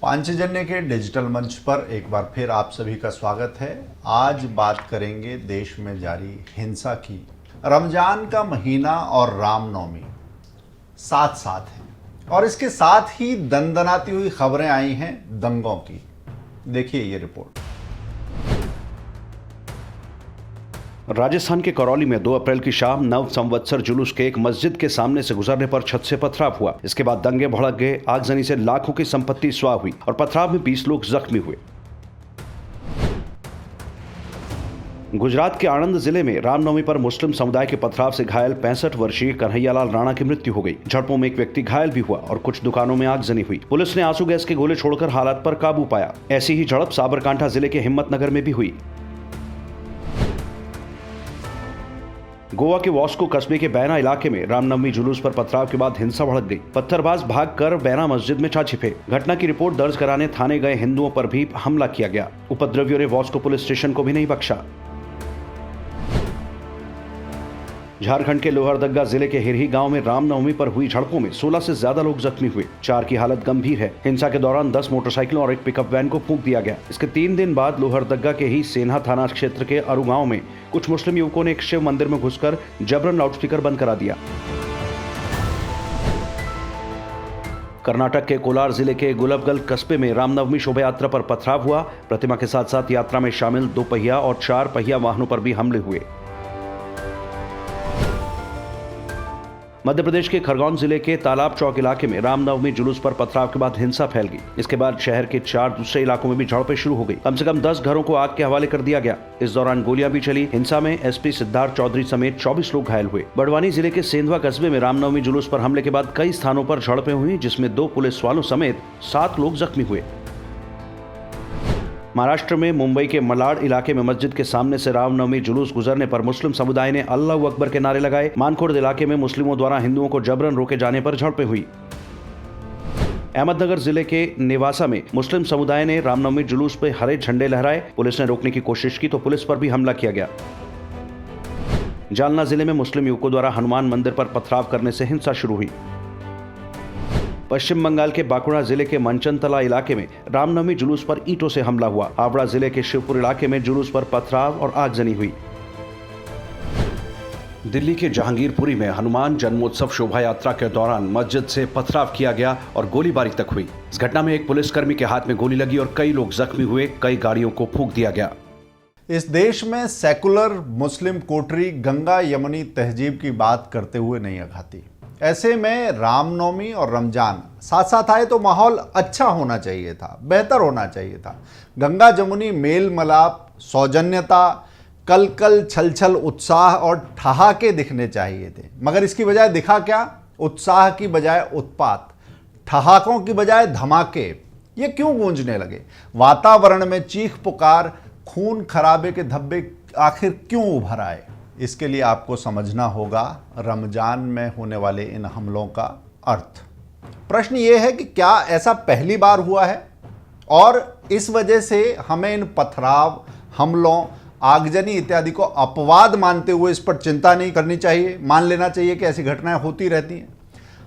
पांचजन्य के डिजिटल मंच पर एक बार फिर आप सभी का स्वागत है। आज बात करेंगे देश में जारी हिंसा की। रमजान का महीना और रामनवमी साथ साथ है और इसके साथ ही दनदनाती हुई खबरें आई हैं दंगों की। देखिए ये रिपोर्ट। राजस्थान के करौली में 2 अप्रैल की शाम नव संवत्सर जुलूस के एक मस्जिद के सामने से गुजरने पर छत से पथराव हुआ। इसके बाद दंगे भड़क गए। आगजनी से लाखों की संपत्ति स्वाह हुई और पथराव में 20 लोग जख्मी हुए। गुजरात के आणंद जिले में रामनवमी पर मुस्लिम समुदाय के पथराव से घायल 65 वर्षीय कन्हैयालाल राणा की मृत्यु हो गई। झड़पों में एक व्यक्ति घायल भी हुआ और कुछ दुकानों में आगजनी हुई। पुलिस ने आंसू गैस के गोले छोड़कर हालात पर काबू पाया। ऐसी ही झड़प साबरकांठा जिले के हिम्मतनगर में भी हुई। गोवा के वॉस्को कस्बे के बैना इलाके में रामनवमी जुलूस पर पथराव के बाद हिंसा भड़क गई। पत्थरबाज भागकर बैना मस्जिद में जा छिपे। घटना की रिपोर्ट दर्ज कराने थाने गए हिंदुओं पर भी हमला किया गया। उपद्रवियों ने वॉस्को पुलिस स्टेशन को भी नहीं बख्शा। झारखंड के लोहरदगा जिले के हिरही गांव में रामनवमी पर हुई झड़पों में 16 से ज्यादा लोग जख्मी हुए। 4 की हालत गंभीर है। हिंसा के दौरान 10 मोटरसाइकिलों और एक पिकअप वैन को फूंक दिया गया। इसके 3 दिन बाद लोहरदगा के ही सेन्हा थाना क्षेत्र के अरु गांव में कुछ मुस्लिम युवकों ने एक शिव मंदिर में घुसकर जबरन लाउडस्पीकर बंद करा दिया। कर्नाटक के कोलार जिले के गुलबगल कस्बे में रामनवमी शोभा यात्रा पर पथराव हुआ। प्रतिमा के साथ साथ यात्रा में शामिल 2 पहिया और 4 पहिया वाहनों पर भी हमले हुए। मध्य प्रदेश के खरगोन जिले के तालाब चौक इलाके में रामनवमी जुलूस पर पथराव के बाद हिंसा फैल गई। इसके बाद शहर के 4 दूसरे इलाकों में भी झड़पें शुरू हो गई। कम से कम 10 घरों को आग के हवाले कर दिया गया। इस दौरान गोलियां भी चली। हिंसा में एसपी सिद्धार्थ चौधरी समेत 24 लोग घायल हुए। बड़वानी जिले के सेंधवा कस्बे में रामनवमी जुलूस पर हमले के बाद कई स्थानों पर झड़पें हुई, जिसमें 2 पुलिस वालों समेत 7 लोग जख्मी हुए। महाराष्ट्र में मुंबई के मलाड इलाके में मस्जिद के सामने से रामनवमी जुलूस गुजरने पर मुस्लिम समुदाय ने अल्लाहू अकबर के नारे लगाए। मानखुर्द इलाके में मुस्लिमों द्वारा हिंदुओं को जबरन रोके जाने पर झड़पें हुई। अहमदनगर जिले के नेवासा में मुस्लिम समुदाय ने रामनवमी जुलूस पर हरे झंडे लहराए। पुलिस ने रोकने की कोशिश की तो पुलिस पर भी हमला किया गया। जालना जिले में मुस्लिम युवकों द्वारा हनुमान मंदिर पर पथराव करने से हिंसा शुरू हुई। पश्चिम बंगाल के बांकुड़ा जिले के मंचनतला इलाके में रामनवमी जुलूस पर ईंटों से हमला हुआ। हावड़ा जिले के शिवपुर इलाके में जुलूस पर पथराव और आगजनी हुई। दिल्ली के जहांगीरपुरी में हनुमान जन्मोत्सव शोभा यात्रा के दौरान मस्जिद से पथराव किया गया और गोलीबारी तक हुई। इस घटना में एक पुलिसकर्मी के हाथ में गोली लगी और कई लोग जख्मी हुए। कई गाड़ियों को फूंक दिया गया। इस देश में सेकुलर मुस्लिम कोटरी गंगा यमुनी तहजीब की बात करते हुए नहीं अघाती। ऐसे में रामनवमी और रमजान साथ साथ आए तो माहौल अच्छा होना चाहिए था, बेहतर होना चाहिए था। गंगा जमुनी मेल मिलाप, सौजन्यता, कल कल छल छल उत्साह और ठहाके दिखने चाहिए थे। मगर इसकी बजाय दिखा क्या? उत्साह की बजाय उत्पात, ठहाकों की बजाय धमाके। ये क्यों गूंजने लगे? वातावरण में चीख पुकार, खून खराबे के धब्बे आखिर क्यों उभर आए? इसके लिए आपको समझना होगा रमजान में होने वाले इन हमलों का अर्थ। प्रश्न ये है कि क्या ऐसा पहली बार हुआ है और इस वजह से हमें इन पथराव, हमलों, आगजनी इत्यादि को अपवाद मानते हुए इस पर चिंता नहीं करनी चाहिए, मान लेना चाहिए कि ऐसी घटनाएं होती रहती हैं।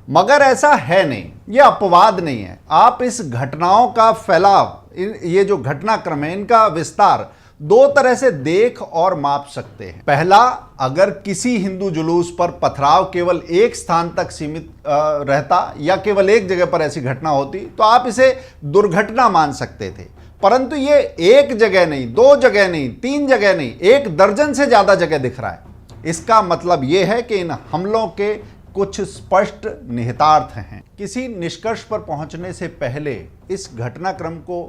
मगर ऐसा है नहीं, ये अपवाद नहीं है। आप इस घटनाओं का फैलाव, ये जो घटनाक्रम है, इनका विस्तार 2 तरह से देख और माप सकते हैं। पहला, अगर किसी हिंदू जुलूस पर पथराव केवल एक स्थान तक सीमित रहता या केवल एक जगह पर ऐसी घटना होती तो आप इसे दुर्घटना मान सकते थे। परंतु ये एक जगह नहीं, 2 जगह नहीं, 3 जगह नहीं, 1 दर्जन से ज्यादा जगह दिख रहा है। इसका मतलब यह है कि इन हमलों के कुछ स्पष्ट निहितार्थ हैं। किसी निष्कर्ष पर पहुंचने से पहले इस घटनाक्रम को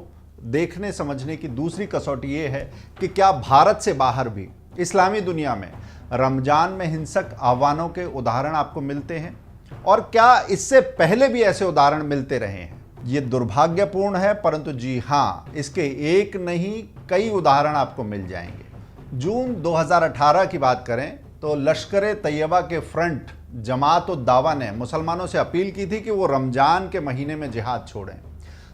देखने समझने की दूसरी कसौटी ये है कि क्या भारत से बाहर भी इस्लामी दुनिया में रमजान में हिंसक आह्वानों के उदाहरण आपको मिलते हैं और क्या इससे पहले भी ऐसे उदाहरण मिलते रहे हैं। ये दुर्भाग्यपूर्ण है, परंतु जी हाँ, इसके एक नहीं कई उदाहरण आपको मिल जाएंगे। जून 2018 की बात करें तो लश्कर तैयबा के फ्रंट जमात उद दावा ने मुसलमानों से अपील की थी कि वो रमजान के महीने में जिहाद छोड़ें।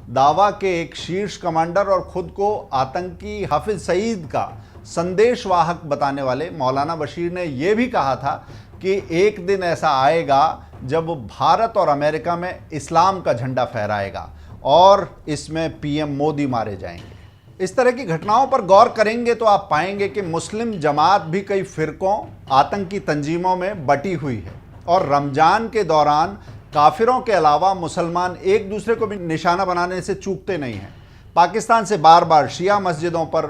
दावा के एक शीर्ष कमांडर और खुद को आतंकी हाफिज सईद का संदेशवाहक बताने वाले मौलाना बशीर ने यह भी कहा था कि एक दिन ऐसा आएगा जब भारत और अमेरिका में इस्लाम का झंडा फहराएगा और इसमें पीएम मोदी मारे जाएंगे। इस तरह की घटनाओं पर गौर करेंगे तो आप पाएंगे कि मुस्लिम जमात भी कई फिरकों, आतंकी तंजीमों में बटी हुई है और रमजान के दौरान काफिरों के अलावा मुसलमान एक दूसरे को भी निशाना बनाने से चूकते नहीं हैं। पाकिस्तान से बार बार शिया मस्जिदों पर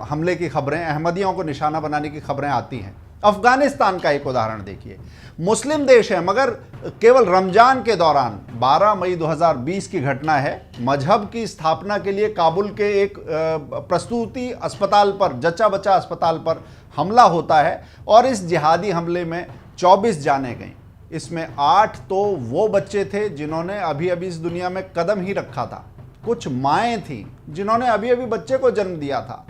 हमले की खबरें, अहमदियों को निशाना बनाने की खबरें आती हैं। अफगानिस्तान का एक उदाहरण देखिए, मुस्लिम देश है मगर केवल रमजान के दौरान 12 मई 2020 की घटना है, मजहब की स्थापना के लिए काबुल के एक प्रसूति अस्पताल पर, जच्चा बच्चा अस्पताल पर हमला होता है और इस जिहादी हमले में 24 जानें गईं। इसमें 8 तो वो बच्चे थे जिन्होंने अभी अभी इस दुनिया में कदम ही रखा था, कुछ माएँ थीं जिन्होंने अभी अभी बच्चे को जन्म दिया था,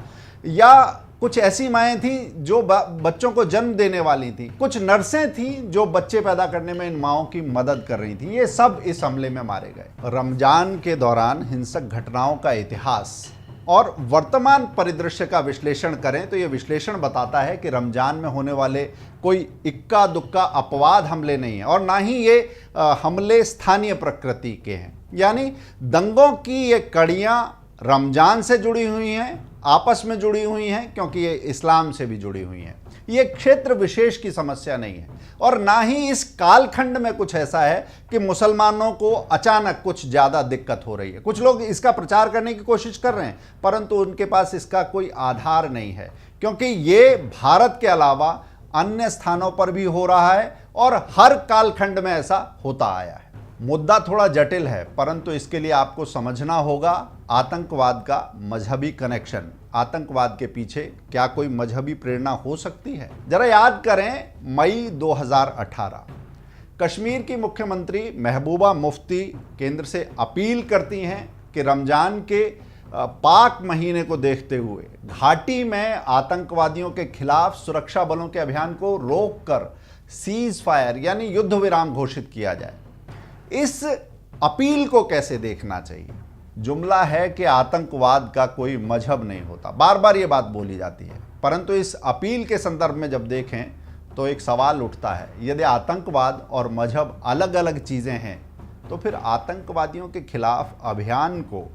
या कुछ ऐसी माएँ थीं जो बच्चों को जन्म देने वाली थीं, कुछ नर्सें थीं जो बच्चे पैदा करने में इन माओं की मदद कर रही थीं। ये सब इस हमले में मारे गए। रमजान के दौरान हिंसक घटनाओं का इतिहास और वर्तमान परिदृश्य का विश्लेषण करें तो ये विश्लेषण बताता है कि रमजान में होने वाले कोई इक्का दुक्का अपवाद हमले नहीं है और ना ही ये हमले स्थानीय प्रकृति के हैं। यानी दंगों की ये कड़ियाँ रमजान से जुड़ी हुई हैं, आपस में जुड़ी हुई हैं, क्योंकि ये इस्लाम से भी जुड़ी हुई हैं। ये क्षेत्र विशेष की समस्या नहीं है और ना ही इस कालखंड में कुछ ऐसा है कि मुसलमानों को अचानक कुछ ज़्यादा दिक्कत हो रही है। कुछ लोग इसका प्रचार करने की कोशिश कर रहे हैं परंतु उनके पास इसका कोई आधार नहीं है, क्योंकि ये भारत के अलावा अन्य स्थानों पर भी हो रहा है और हर कालखंड में ऐसा होता आया है। मुद्दा थोड़ा जटिल है परंतु इसके लिए आपको समझना होगा आतंकवाद का मजहबी कनेक्शन। आतंकवाद के पीछे क्या कोई मजहबी प्रेरणा हो सकती है? जरा याद करें, मई 2018 कश्मीर की मुख्यमंत्री महबूबा मुफ्ती केंद्र से अपील करती हैं कि रमजान के पाक महीने को देखते हुए घाटी में आतंकवादियों के खिलाफ सुरक्षा बलों के अभियान को रोककर सीज फायर यानी युद्ध विराम घोषित किया जाए। इस अपील को कैसे देखना चाहिए? जुमला है कि आतंकवाद का कोई मजहब नहीं होता, बार बार ये बात बोली जाती है, परंतु इस अपील के संदर्भ में जब देखें तो एक सवाल उठता है, यदि आतंकवाद और मजहब अलग अलग चीज़ें हैं तो फिर आतंकवादियों के खिलाफ अभियान को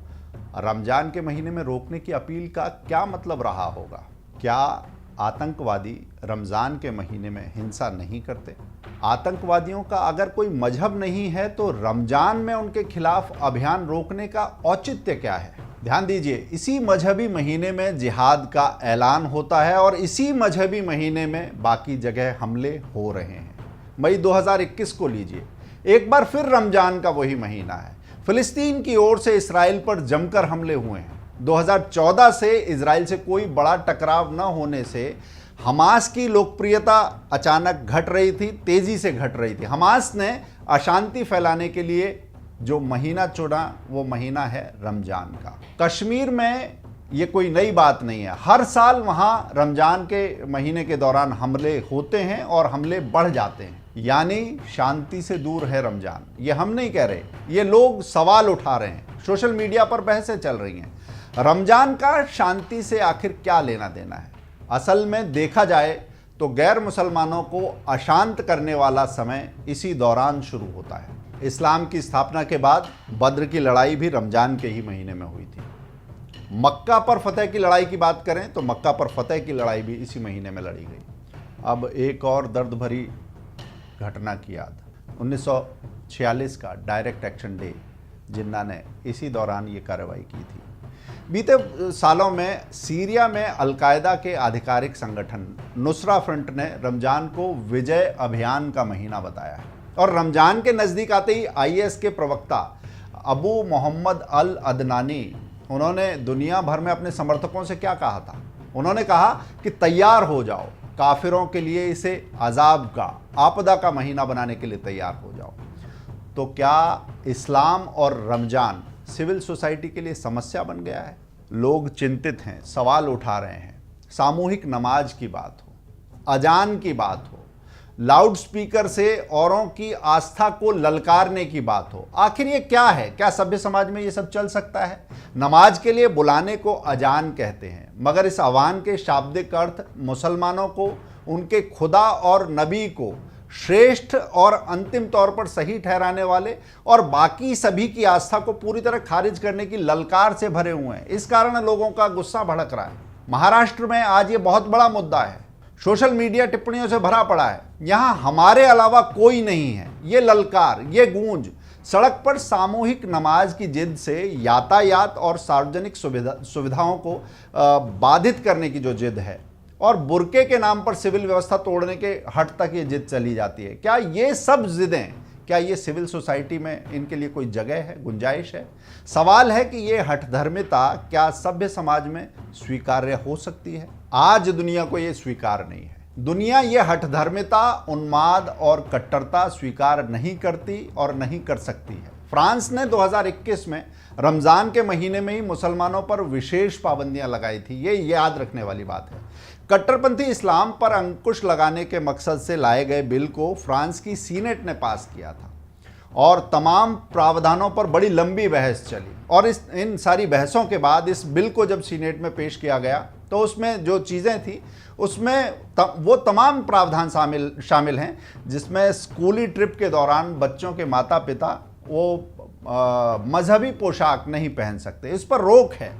रमजान के महीने में रोकने की अपील का क्या मतलब रहा होगा? क्या आतंकवादी रमज़ान के महीने में हिंसा नहीं करते? आतंकवादियों का अगर कोई मजहब नहीं है तो रमजान में उनके खिलाफ अभियान रोकने का औचित्य क्या है? ध्यान दीजिए, इसी मजहबी महीने में जिहाद का ऐलान होता है और इसी मजहबी महीने में बाकी जगह हमले हो रहे हैं। मई 2021 को लीजिए, एक बार फिर रमजान का वही महीना है। फिलिस्तीन की ओर से इसराइल पर जमकर हमले हुए हैं। 2014 से इजराइल से कोई बड़ा टकराव न होने से हमास की लोकप्रियता अचानक घट रही थी, तेजी से घट रही थी। हमास ने अशांति फैलाने के लिए जो महीना चुना वो महीना है रमजान का। कश्मीर में ये कोई नई बात नहीं है, हर साल वहाँ रमजान के महीने के दौरान हमले होते हैं और हमले बढ़ जाते हैं, यानी शांति से दूर है रमजान। ये हम नहीं कह रहे, ये लोग सवाल उठा रहे हैं, सोशल मीडिया पर बहसें चल रही हैं। रमजान का शांति से आखिर क्या लेना देना है? असल में देखा जाए तो गैर मुसलमानों को अशांत करने वाला समय इसी दौरान शुरू होता है। इस्लाम की स्थापना के बाद बद्र की लड़ाई भी रमजान के ही महीने में हुई थी। मक्का पर फतेह की लड़ाई की बात करें तो मक्का पर फतेह की लड़ाई भी इसी महीने में लड़ी गई। अब एक और दर्द भरी घटना की याद, 1946 का डायरेक्ट एक्शन डे, जिन्ना ने इसी दौरान ये कार्रवाई की थी। बीते सालों में सीरिया में अलकायदा के आधिकारिक संगठन नुसरा फ्रंट ने रमजान को विजय अभियान का महीना बताया है और रमजान के नज़दीक आते ही आईएस के प्रवक्ता अबू मोहम्मद अल अदनानी, उन्होंने दुनिया भर में अपने समर्थकों से क्या कहा था? उन्होंने कहा कि तैयार हो जाओ, काफिरों के लिए इसे अजाब का, आपदा का महीना बनाने के लिए तैयार हो जाओ। तो क्या इस्लाम और रमजान सिविल सोसाइटी के लिए समस्या बन गया है? लोग चिंतित हैं, सवाल उठा रहे हैं। सामूहिक नमाज की बात हो, अजान की बात हो, लाउड स्पीकर से औरों की आस्था को ललकारने की बात हो, आखिर ये क्या है? क्या सभ्य समाज में ये सब चल सकता है? नमाज के लिए बुलाने को अजान कहते हैं, मगर इस आह्वान के शाब्दिक अर्थ मुसलमानों को उनके खुदा और नबी को श्रेष्ठ और अंतिम तौर पर सही ठहराने वाले और बाकी सभी की आस्था को पूरी तरह खारिज करने की ललकार से भरे हुए हैं। इस कारण लोगों का गुस्सा भड़क रहा है। महाराष्ट्र में आज ये बहुत बड़ा मुद्दा है। सोशल मीडिया टिप्पणियों से भरा पड़ा है। यहां हमारे अलावा कोई नहीं है, ये ललकार, ये गूंज। सड़क पर सामूहिक नमाज की जिद से यातायात और सार्वजनिक सुविधाओं को बाधित करने की जो जिद है और बुर्के के नाम पर सिविल व्यवस्था तोड़ने के हट तक ये जिद चली जाती है। क्या ये सब जिदें, क्या ये सिविल सोसाइटी में इनके लिए कोई जगह है, गुंजाइश है? सवाल है कि ये हठधर्मिता क्या सभ्य समाज में स्वीकार्य हो सकती है? आज दुनिया को ये स्वीकार नहीं है। दुनिया ये हठधर्मिता, उन्माद और कट्टरता स्वीकार नहीं करती और नहीं कर सकती है। फ्रांस ने 2021 में रमज़ान के महीने में ही मुसलमानों पर विशेष पाबंदियां लगाई थी। ये याद रखने वाली बात है। कट्टरपंथी इस्लाम पर अंकुश लगाने के मकसद से लाए गए बिल को फ्रांस की सीनेट ने पास किया था और तमाम प्रावधानों पर बड़ी लंबी बहस चली और इन सारी बहसों के बाद इस बिल को जब सीनेट में पेश किया गया तो उसमें जो चीज़ें थी उसमें वो तमाम प्रावधान शामिल हैं जिसमें स्कूली ट्रिप के दौरान बच्चों के माता पिता वो मजहबी पोशाक नहीं पहन सकते, इस पर रोक है।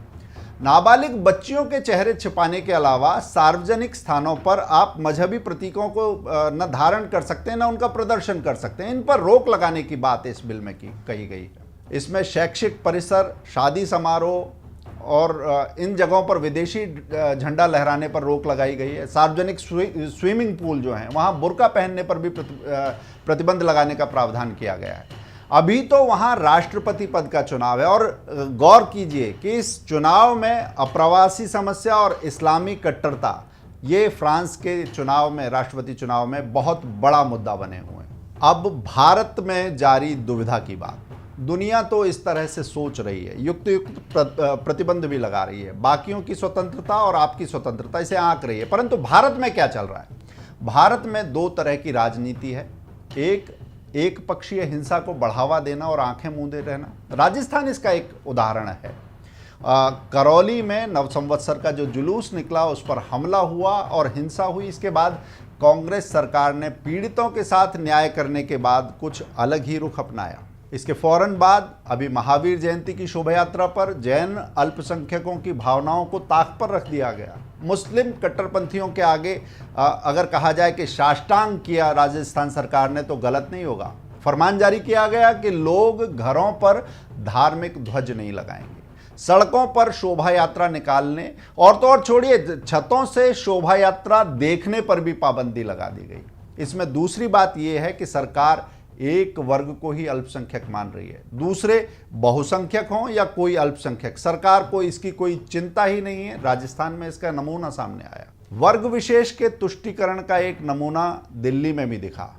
नाबालिग बच्चियों के चेहरे छिपाने के अलावा सार्वजनिक स्थानों पर आप मजहबी प्रतीकों को न धारण कर सकते हैं न उनका प्रदर्शन कर सकते हैं। इन पर रोक लगाने की बात इस बिल में कही गई है। इसमें शैक्षिक परिसर, शादी समारोह और इन जगहों पर विदेशी झंडा लहराने पर रोक लगाई गई है। सार्वजनिक स्विमिंग पूल जो हैं वहाँ बुर्का पहनने पर भी प्रतिबंध लगाने का प्रावधान किया गया है। अभी तो वहाँ राष्ट्रपति पद का चुनाव है और गौर कीजिए कि इस चुनाव में अप्रवासी समस्या और इस्लामी कट्टरता ये फ्रांस के चुनाव में, राष्ट्रपति चुनाव में बहुत बड़ा मुद्दा बने हुए हैं। अब भारत में जारी दुविधा की बात, दुनिया तो इस तरह से सोच रही है, युक्त प्रतिबंध भी लगा रही है, बाकियों की स्वतंत्रता और आपकी स्वतंत्रता इसे आंक रही है। परंतु भारत में क्या चल रहा है? भारत में दो तरह की राजनीति है। एक पक्षीय हिंसा को बढ़ावा देना और आंखें मूंदे रहना। राजस्थान इसका एक उदाहरण है। करौली में नवसंवत्सर का जो जुलूस निकला उस पर हमला हुआ और हिंसा हुई। इसके बाद कांग्रेस सरकार ने पीड़ितों के साथ न्याय करने के बाद कुछ अलग ही रुख अपनाया। इसके फौरन बाद अभी महावीर जयंती की शोभा यात्रा पर जैन अल्पसंख्यकों की भावनाओं को ताक पर रख दिया गया। मुस्लिम कट्टरपंथियों के आगे अगर कहा जाए कि साष्टांग किया राजस्थान सरकार ने तो गलत नहीं होगा। फरमान जारी किया गया कि लोग घरों पर धार्मिक ध्वज नहीं लगाएंगे। सड़कों पर शोभा यात्रा निकालने और तो और छोड़िए, छतों से शोभा यात्रा देखने पर भी पाबंदी लगा दी गई। इसमें दूसरी बात यह है कि सरकार एक वर्ग को ही अल्पसंख्यक मान रही है, दूसरे बहुसंख्यक हों या कोई अल्पसंख्यक, सरकार को इसकी कोई चिंता ही नहीं है। राजस्थान में इसका नमूना सामने आया। वर्ग विशेष के तुष्टीकरण का एक नमूना दिल्ली में भी दिखा।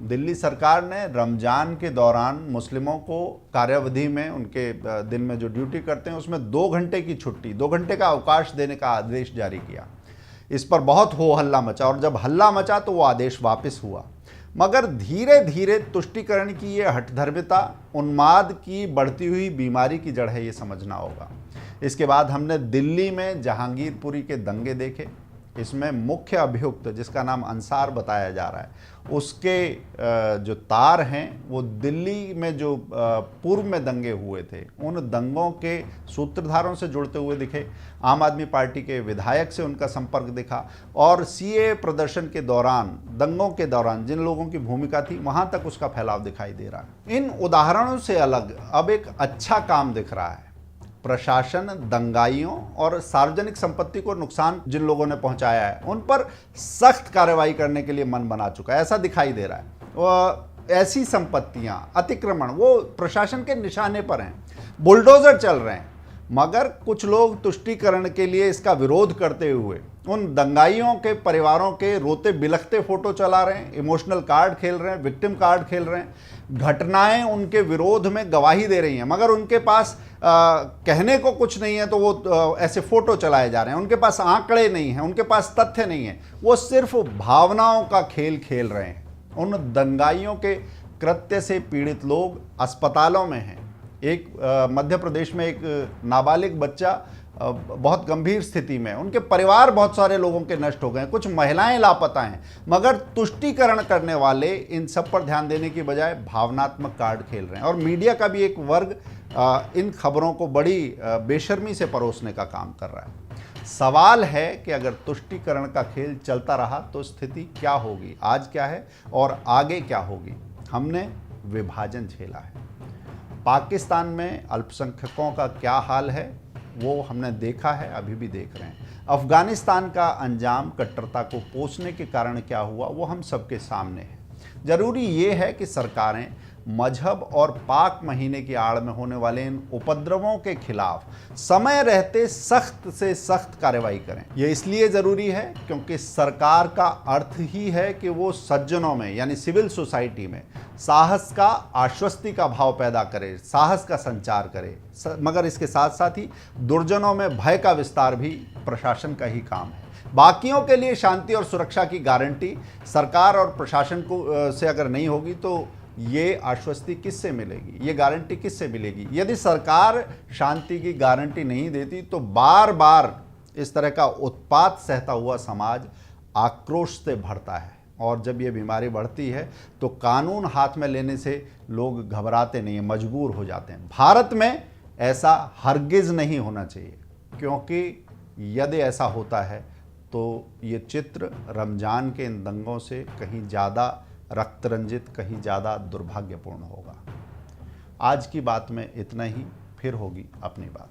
दिल्ली सरकार ने रमजान के दौरान मुस्लिमों को कार्यावधि में, उनके दिन में जो ड्यूटी करते हैं उसमें 2 घंटे की छुट्टी, 2 घंटे का अवकाश देने का आदेश जारी किया। इस पर बहुत हो हल्ला मचा और जब हल्ला मचा तो वो आदेश वापस हुआ। मगर धीरे धीरे तुष्टीकरण की ये हठधर्मिता उन्माद की बढ़ती हुई बीमारी की जड़ है, ये समझना होगा। इसके बाद हमने दिल्ली में जहांगीरपुरी के दंगे देखे। इसमें मुख्य अभियुक्त जिसका नाम अंसार बताया जा रहा है, उसके जो तार हैं वो दिल्ली में जो पूर्व में दंगे हुए थे उन दंगों के सूत्रधारों से जुड़ते हुए दिखे। आम आदमी पार्टी के विधायक से उनका संपर्क दिखा और सीए प्रदर्शन के दौरान, दंगों के दौरान जिन लोगों की भूमिका थी वहां तक उसका फैलाव दिखाई दे रहा है। इन उदाहरणों से अलग अब एक अच्छा काम दिख रहा है। प्रशासन दंगाइयों और सार्वजनिक संपत्ति को नुकसान जिन लोगों ने पहुंचाया है उन पर सख्त कार्रवाई करने के लिए मन बना चुका है, ऐसा दिखाई दे रहा है। ऐसी संपत्तियां, अतिक्रमण वो प्रशासन के निशाने पर हैं, बुलडोजर चल रहे हैं, मगर कुछ लोग तुष्टीकरण के लिए इसका विरोध करते हुए उन दंगाइयों के परिवारों के रोते बिलखते फोटो चला रहे हैं, इमोशनल कार्ड खेल रहे हैं, विक्टिम कार्ड खेल रहे हैं। घटनाएं उनके विरोध में गवाही दे रही हैं, मगर उनके पास कहने को कुछ नहीं है तो वो ऐसे फोटो चलाए जा रहे हैं। उनके पास आंकड़े नहीं हैं, उनके पास तथ्य नहीं है, वो सिर्फ भावनाओं का खेल खेल रहे हैं। उन दंगाइयों के कृत्य से पीड़ित लोग अस्पतालों में हैं। एक मध्य प्रदेश में एक नाबालिग बच्चा बहुत गंभीर स्थिति में, उनके परिवार बहुत सारे लोगों के नष्ट हो गए, कुछ महिलाएं लापता हैं, मगर तुष्टीकरण करने वाले इन सब पर ध्यान देने की बजाय भावनात्मक कार्ड खेल रहे हैं। और मीडिया का भी एक वर्ग इन खबरों को बड़ी बेशर्मी से परोसने का काम कर रहा है। सवाल है कि अगर तुष्टीकरण का खेल चलता रहा तो स्थिति क्या होगी, आज क्या है और आगे क्या होगी। हमने विभाजन झेला है, पाकिस्तान में अल्पसंख्यकों का क्या हाल है वो हमने देखा है, अभी भी देख रहे हैं। अफगानिस्तान का अंजाम कट्टरता को पोषने के कारण क्या हुआ वो हम सबके सामने है। जरूरी ये है कि सरकारें मजहब और पाक महीने की आड़ में होने वाले इन उपद्रवों के खिलाफ समय रहते सख्त से सख्त कार्रवाई करें। यह इसलिए ज़रूरी है क्योंकि सरकार का अर्थ ही है कि वो सज्जनों में यानी सिविल सोसाइटी में साहस का, आश्वस्ति का भाव पैदा करे, साहस का संचार करे, मगर इसके साथ साथ ही दुर्जनों में भय का विस्तार भी प्रशासन का ही काम है। बाकियों के लिए शांति और सुरक्षा की गारंटी सरकार और प्रशासन को से अगर नहीं होगी तो ये आश्वस्ति किससे मिलेगी, ये गारंटी किससे मिलेगी। यदि सरकार शांति की गारंटी नहीं देती तो बार बार इस तरह का उत्पात सहता हुआ समाज आक्रोश से भरता है, और जब ये बीमारी बढ़ती है तो कानून हाथ में लेने से लोग घबराते नहीं हैं, मजबूर हो जाते हैं। भारत में ऐसा हरगिज़ नहीं होना चाहिए, क्योंकि यदि ऐसा होता है तो ये चित्र रमज़ान के इन दंगों से कहीं ज़्यादा रक्त रंजित, कहीं ज़्यादा दुर्भाग्यपूर्ण होगा। आज की बात में इतना ही, फिर होगी अपनी बात।